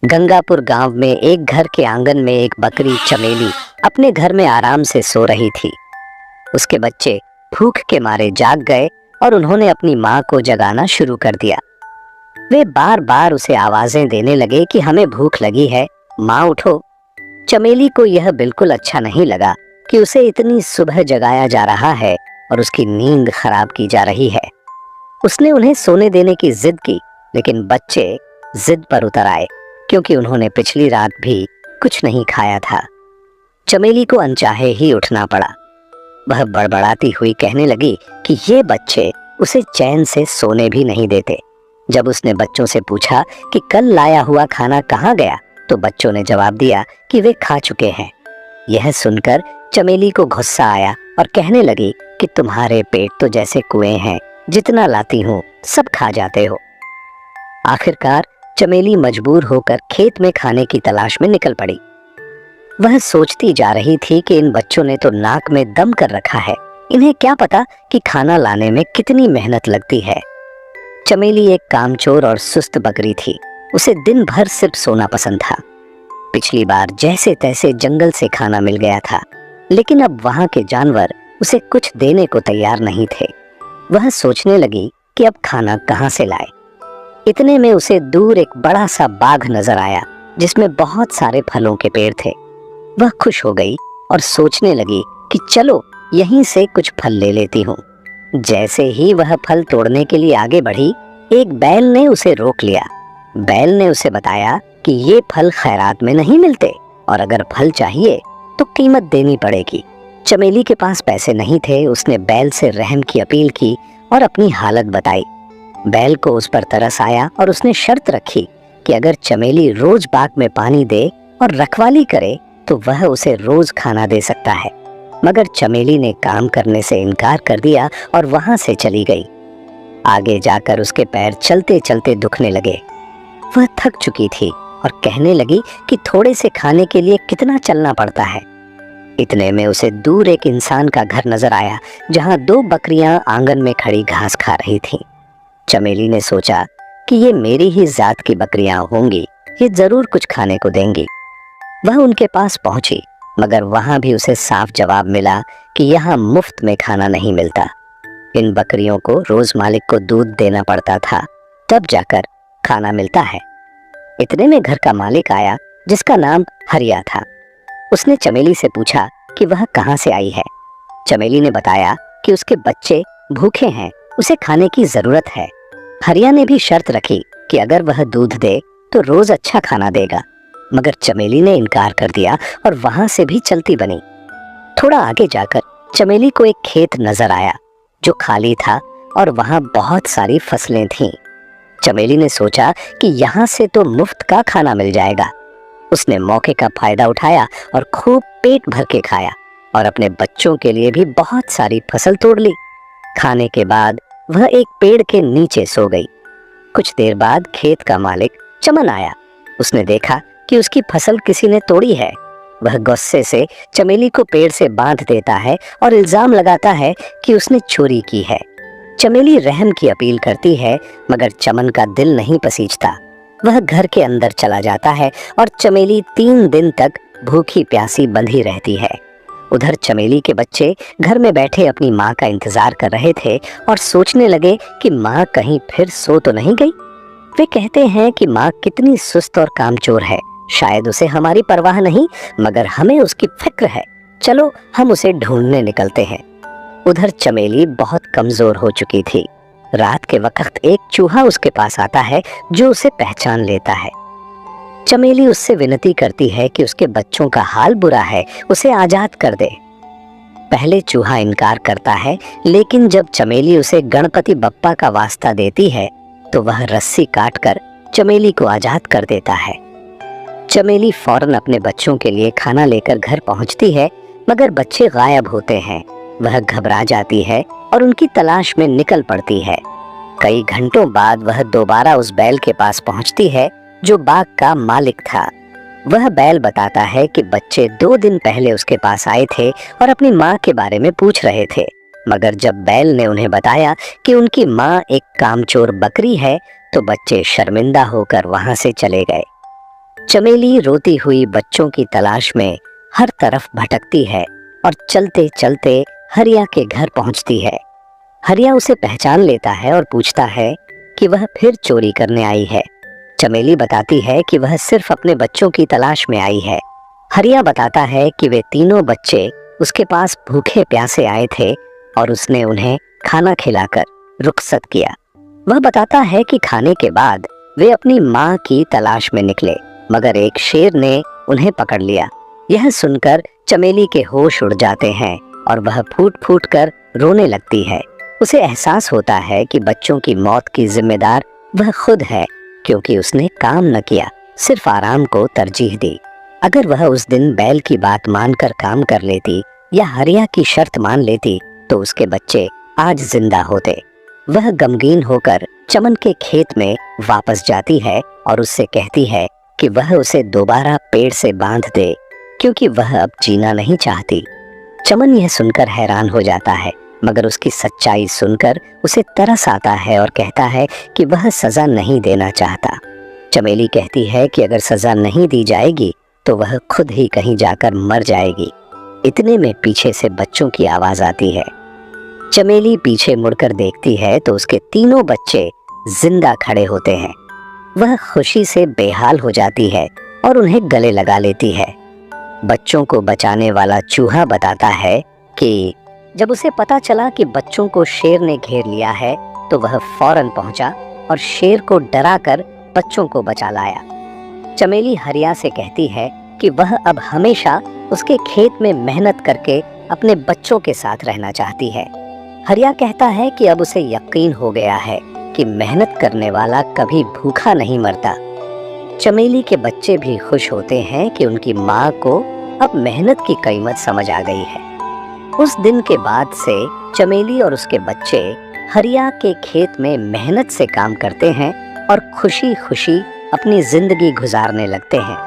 गंगापुर गांव में एक घर के आंगन में एक बकरी चमेली अपने घर में आराम से सो रही थी। उसके बच्चे भूख के मारे जाग गए और उन्होंने अपनी माँ को जगाना शुरू कर दिया। वे बार बार उसे आवाजें देने लगे कि हमें भूख लगी है, माँ उठो। चमेली को यह बिल्कुल अच्छा नहीं लगा कि उसे इतनी सुबह जगाया जा रहा है और उसकी नींद खराब की जा रही है। उसने उन्हें सोने देने की जिद की, लेकिन बच्चे जिद पर उतर आए क्योंकि उन्होंने पिछली रात भी कुछ नहीं खाया था। चमेली को अनचाहे ही उठना पड़ा। वह बड़बड़ाती हुई कहने लगी कि ये बच्चे उसे चैन से सोने भी नहीं देते। जब उसने बच्चों से पूछा कि कल लाया हुआ खाना कहाँ गया, तो बच्चों ने जवाब दिया कि वे खा चुके हैं। यह सुनकर चमेली को गुस्सा आया और कहने लगी कि तुम्हारे पेट तो जैसे कुएं हैं, जितना लाती हूँ सब खा जाते हो। आखिरकार चमेली मजबूर होकर खेत में खाने की तलाश में निकल पड़ी। वह सोचती जा रही थी कि इन बच्चों ने तो नाक में दम कर रखा है, इन्हें क्या पता कि खाना लाने में कितनी मेहनत लगती है। चमेली एक कामचोर और सुस्त बकरी थी। उसे दिन भर सिर्फ सोना पसंद था। पिछली बार जैसे तैसे जंगल से खाना मिल गया था, लेकिन अब वहां के जानवर उसे कुछ देने को तैयार नहीं थे। वह सोचने लगी कि अब खाना कहां से लाए। इतने में उसे दूर एक बड़ा सा बाग नजर आया जिसमें बहुत सारे फलों के पेड़ थे। वह खुश हो गई और सोचने लगी कि चलो यहीं से कुछ फल ले लेती हूँ। जैसे ही वह फल तोड़ने के लिए आगे बढ़ी, एक बैल ने उसे रोक लिया। बैल ने उसे बताया कि ये फल खैरात में नहीं मिलते और अगर फल चाहिए तो कीमत देनी पड़ेगी। चमेली के पास पैसे नहीं थे। उसने बैल से रहम की अपील की और अपनी हालत बताई। बैल को उस पर तरस आया और उसने शर्त रखी कि अगर चमेली रोज बाग में पानी दे और रखवाली करे तो वह उसे रोज खाना दे सकता है। मगर चमेली ने काम करने से इनकार कर दिया और वहां से चली गई। आगे जाकर उसके पैर चलते चलते दुखने लगे। वह थक चुकी थी और कहने लगी कि थोड़े से खाने के लिए कितना चलना पड़ता है। इतने में उसे दूर एक इंसान का घर नजर आया जहां दो बकरियां आंगन में खड़ी घास खा रही थीं। चमेली ने सोचा कि ये मेरी ही जात की बकरियां होंगी, ये जरूर कुछ खाने को देंगी। वह उनके पास पहुंची, मगर वहां भी उसे साफ जवाब मिला कि यहाँ मुफ्त में खाना नहीं मिलता। इन बकरियों को रोज मालिक को दूध देना पड़ता था, तब जाकर खाना मिलता है। इतने में घर का मालिक आया जिसका नाम हरिया था। उसने चमेली से पूछा कि वह कहाँ से आई है। चमेली ने बताया कि उसके बच्चे भूखे हैं, उसे खाने की जरूरत है। हरिया ने भी शर्त रखी कि अगर वह दूध दे तो रोज अच्छा खाना देगा, मगर चमेली ने इनकार कर दिया और वहां से भी चलती बनी। थोड़ा आगे जाकर चमेली को एक खेत नजर आया जो खाली था और वहां बहुत सारी फसलें थीं। चमेली ने सोचा कि यहाँ से तो मुफ्त का खाना मिल जाएगा। उसने मौके का फायदा उठाया और खूब पेट भर के खाया और अपने बच्चों के लिए भी बहुत सारी फसल तोड़ ली। खाने के बाद वह एक पेड़ के नीचे सो गई। कुछ देर बाद खेत का मालिक चमन आया। उसने देखा कि उसकी फसल किसी ने तोड़ी है। वह गुस्से से चमेली को पेड़ से बांध देता है और इल्जाम लगाता है कि उसने चोरी की है। चमेली रहम की अपील करती है, मगर चमन का दिल नहीं पसीजता। वह घर के अंदर चला जाता है और चमेली 3 दिन तक भूखी प्यासी बंधी रहती है। उधर चमेली के बच्चे घर में बैठे अपनी माँ का इंतजार कर रहे थे और सोचने लगे कि माँ कहीं फिर सो तो नहीं गई। वे कहते हैं कि माँ कितनी सुस्त और कामचोर है, शायद उसे हमारी परवाह नहीं, मगर हमें उसकी फिक्र है। चलो हम उसे ढूंढने निकलते हैं। उधर चमेली बहुत कमजोर हो चुकी थी। रात के वक्त एक चूहा उसके पास आता है जो उसे पहचान लेता है। चमेली उससे विनती करती है कि उसके बच्चों का हाल बुरा है, उसे आजाद कर दे। पहले चूहा इनकार करता है, लेकिन जब चमेली उसे गणपति बप्पा का वास्ता देती है तो वह रस्सी काटकर चमेली को आजाद कर देता है। चमेली फौरन अपने बच्चों के लिए खाना लेकर घर पहुंचती है, मगर बच्चे गायब होते हैं। वह घबरा जाती है और उनकी तलाश में निकल पड़ती है। कई घंटों बाद वह दोबारा उस बैल के पास पहुंचती है जो बाग का मालिक था। वह बैल बताता है कि बच्चे 2 दिन पहले उसके पास आए थे और अपनी माँ के बारे में पूछ रहे थे, मगर जब बैल ने उन्हें बताया कि उनकी माँ एक कामचोर बकरी है तो बच्चे शर्मिंदा होकर वहां से चले गए। चमेली रोती हुई बच्चों की तलाश में हर तरफ भटकती है और चलते चलते हरिया के घर पहुंचती है। हरिया उसे पहचान लेता है और पूछता है कि वह फिर चोरी करने आई है। चमेली बताती है कि वह सिर्फ अपने बच्चों की तलाश में आई है। हरिया बताता है कि वे तीनों बच्चे उसके पास भूखे प्यासे आए थे और उसने उन्हें खाना खिलाकर रुखसत किया। वह बताता है कि खाने के बाद वे अपनी माँ की तलाश में निकले, मगर एक शेर ने उन्हें पकड़ लिया। यह सुनकर चमेली के होश उड़ जाते हैं और वह फूट फूट कर रोने लगती है। उसे एहसास होता है कि बच्चों की मौत की जिम्मेदार वह खुद है, क्योंकि उसने काम न किया, सिर्फ आराम को तरजीह दी। अगर वह उस दिन बैल की बात मानकर काम कर लेती या हरिया की शर्त मान लेती तो उसके बच्चे आज जिंदा होते। वह गमगीन होकर चमन के खेत में वापस जाती है और उससे कहती है कि वह उसे दोबारा पेड़ से बांध दे, क्योंकि वह अब जीना नहीं चाहती। चमन यह सुनकर हैरान हो जाता है, मगर उसकी सच्चाई सुनकर उसे तरस आता है और कहता है कि वह सजा नहीं देना चाहता। चमेली कहती है कि अगर सजा नहीं दी जाएगी तो वह खुद ही कहीं जाकर मर जाएगी। इतने में पीछे से बच्चों की आवाज आती है। चमेली पीछे मुड़कर देखती है तो उसके तीनों बच्चे जिंदा खड़े होते हैं। वह खुशी से बेहाल हो जाती है और उन्हें गले लगा लेती है। बच्चों को बचाने वाला चूहा बताता है कि जब उसे पता चला कि बच्चों को शेर ने घेर लिया है तो वह फौरन पहुंचा और शेर को डराकर बच्चों को बचा लाया। चमेली हरिया से कहती है कि वह अब हमेशा उसके खेत में मेहनत करके अपने बच्चों के साथ रहना चाहती है। हरिया कहता है कि अब उसे यकीन हो गया है कि मेहनत करने वाला कभी भूखा नहीं मरता। चमेली के बच्चे भी खुश होते हैं कि उनकी माँ को अब मेहनत की कीमत समझ आ गई है। उस दिन के बाद से चमेली और उसके बच्चे हरिया के खेत में मेहनत से काम करते हैं और खुशी खुशी अपनी जिंदगी गुजारने लगते हैं।